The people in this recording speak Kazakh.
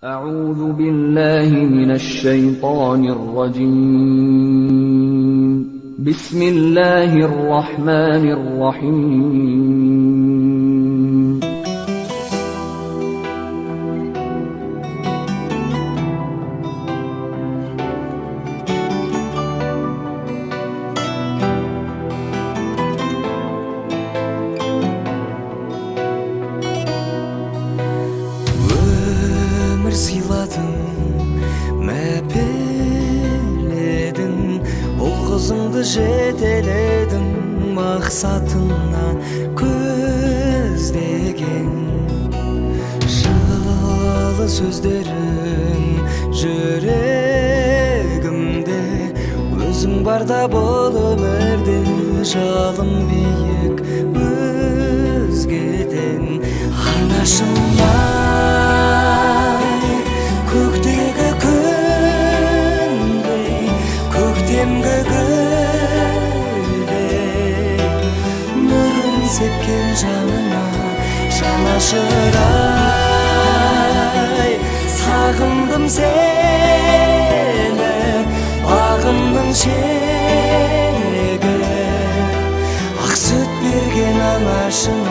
أعوذ بالله من الشيطان الرجيم. بسم الله الرحمن الرحيم. Сыйладың, мәпеледің, ол қызыңды жетеледің, мақсатыңа көздеген. Жылы сөздерің жүрегімде, өзің барда бұл өмірде, жалын биік өзгеден. Анашымай, көктегі күндей, көктемгі гүлдей, нұрын сепкен жанына жанашырай. Сағындым сені, бағымның шегі, ақ сүт берген анашым,